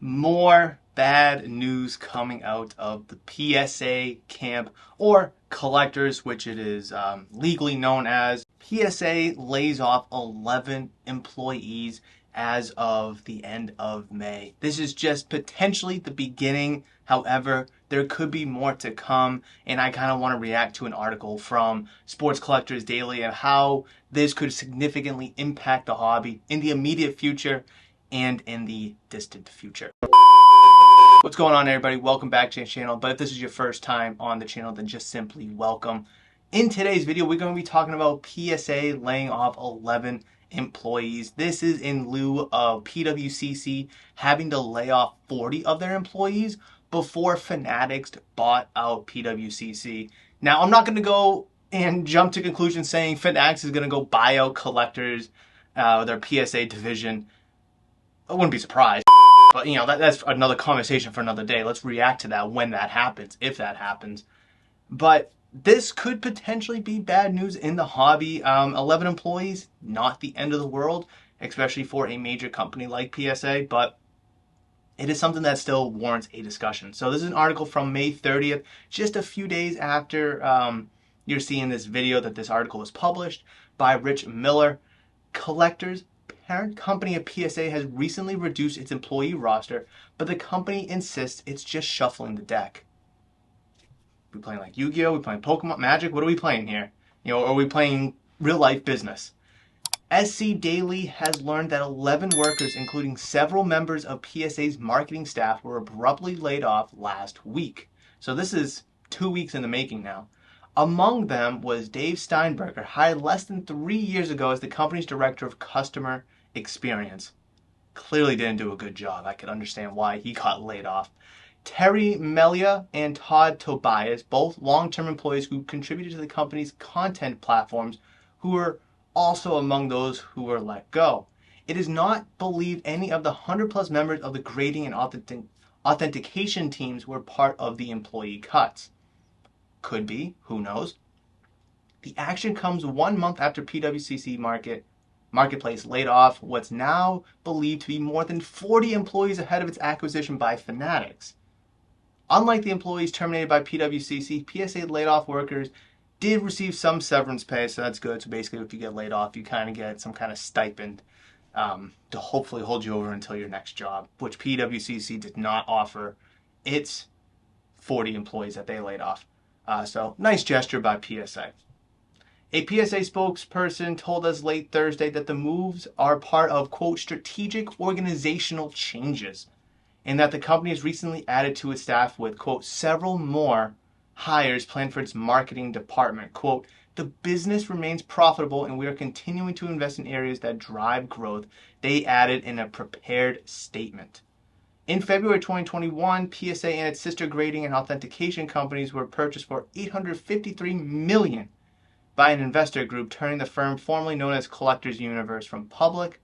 More bad news coming out of the PSA camp, or collectors, which it is legally known as. PSA lays off 11 employees as of the end of May. This is just potentially the beginning. However, there could be more to come, and I kind of want to react to an article from Sports Collectors Daily and how this could significantly impact the hobby in the immediate future and in the distant future. What's going on, everybody? Welcome back to the channel. But if this is your first time on the channel, then just simply welcome. In today's video, we're going to be talking about PSA laying off 11 employees. This is in lieu of PWCC having to lay off 40 of their employees before Fanatics bought out PWCC. Now, I'm not going to go and jump to conclusions saying Fanatics is going to go buy out collectors, their PSA division. I wouldn't be surprised. But, that's another conversation for another day. Let's react to that when that happens, if that happens. But this could potentially be bad news in the hobby. 11 employees, not the end of the world, especially for a major company like PSA, but it is something that still warrants a discussion. So this is an article from May 30th, just a few days after you're seeing this video that this article was published by Rich Miller. Collectors, parent company of PSA, has recently reduced its employee roster, but the company insists it's just shuffling the deck. We playing like Yu-Gi-Oh? We playing Pokemon Magic? What are we playing here? Are we playing real life business? SC Daily has learned that 11 workers, including several members of PSA's marketing staff, were abruptly laid off last week. So this is 2 weeks in the making now. Among them was Dave Steinberger, hired less than 3 years ago as the company's director of customer experience. Clearly didn't do a good job. I could understand why he got laid off. Terry Melia and Todd Tobias, both long-term employees who contributed to the company's content platforms, who were also among those who were let go. It is not believed any of the 100-plus members of the grading and authentication teams were part of the employee cuts. Could be, who knows. The action comes 1 month after PWCC Marketplace laid off what's now believed to be more than 40 employees ahead of its acquisition by Fanatics. Unlike the employees terminated by PWCC, PSA laid off workers did receive some severance pay, so that's good. So basically, if you get laid off, you kind of get some kind of stipend to hopefully hold you over until your next job, which PWCC did not offer its 40 employees that they laid off. So nice gesture by PSA. A PSA spokesperson told us late Thursday that the moves are part of, quote, strategic organizational changes, and that the company has recently added to its staff with, quote, several more hires planned for its marketing department. Quote, the business remains profitable and we are continuing to invest in areas that drive growth, they added in a prepared statement. In February 2021, PSA and its sister grading and authentication companies were purchased for $853 million by an investor group, turning the firm formerly known as Collectors Universe from public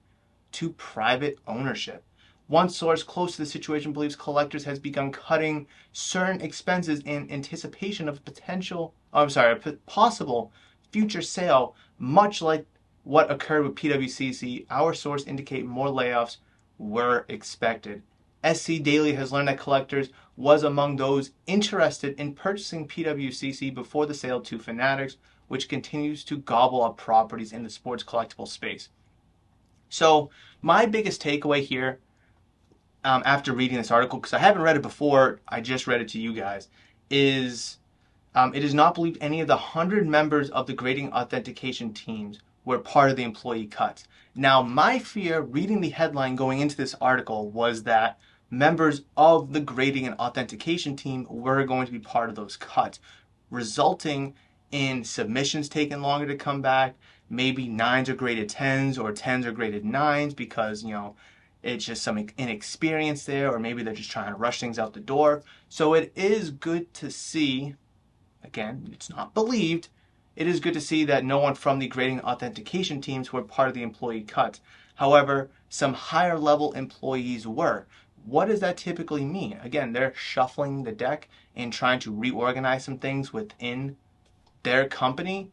to private ownership. One source close to the situation believes Collectors has begun cutting certain expenses in anticipation of a possible future sale, much like what occurred with PWCC. Our source indicate more layoffs were expected. SC Daily has learned that Collectors was among those interested in purchasing PWCC before the sale to Fanatics, which continues to gobble up properties in the sports collectible space. So my biggest takeaway here, after reading this article, because I haven't read it before, I just read it to you guys, is it is not believed any of the 100 members of the grading authentication teams were part of the employee cuts. Now, my fear reading the headline going into this article was that members of the grading and authentication team were going to be part of those cuts, resulting in submissions taking longer to come back. Maybe 9s are graded 10s or 10s are graded 9s because, it's just some inexperience there, or maybe they're just trying to rush things out the door. So it is good to see, again, it's not believed, it is good to see that no one from the grading authentication teams were part of the employee cut. However, some higher level employees were. What does that typically mean? Again, they're shuffling the deck and trying to reorganize some things within their company.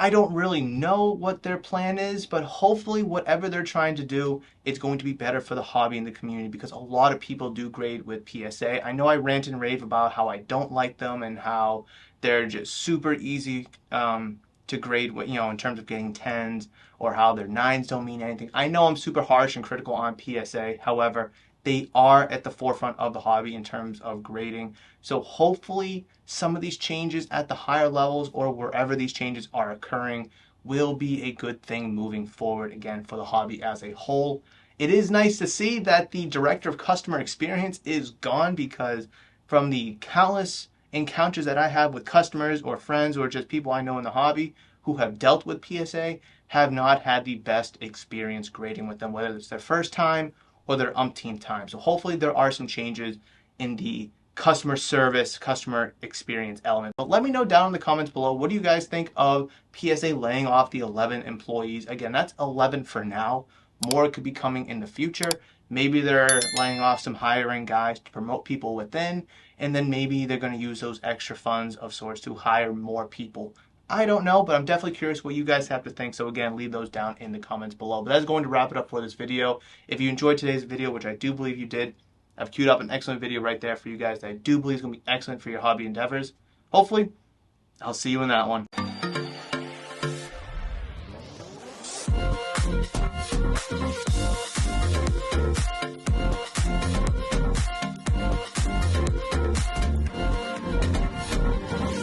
I don't really know what their plan is, but hopefully whatever they're trying to do, it's going to be better for the hobby and the community, because a lot of people do grade with PSA. I know I rant and rave about how I don't like them and how they're just super easy to grade, in terms of getting 10s, or how their 9s don't mean anything. I know I'm super harsh and critical on PSA. However, they are at the forefront of the hobby in terms of grading. So hopefully some of these changes at the higher levels, or wherever these changes are occurring, will be a good thing moving forward, again, for the hobby as a whole. It is nice to see that the director of customer experience is gone, because from the countless encounters that I have with customers or friends or just people I know in the hobby who have dealt with PSA, have not had the best experience grading with them, whether it's their first time or their umpteenth time. So hopefully there are some changes in the customer service, customer experience element. But let me know down in the comments below, what do you guys think of PSA laying off the 11 employees? Again, that's 11 for now. More could be coming in the future. Maybe they're laying off some hiring guys to promote people within, and then maybe they're going to use those extra funds of sorts to hire more people. I don't know, but I'm definitely curious what you guys have to think. So again, leave those down in the comments below. But that's going to wrap it up for this video. If you enjoyed today's video, which I do believe you did, I've queued up an excellent video right there for you guys that I do believe is going to be excellent for your hobby endeavors. Hopefully, I'll see you in that one.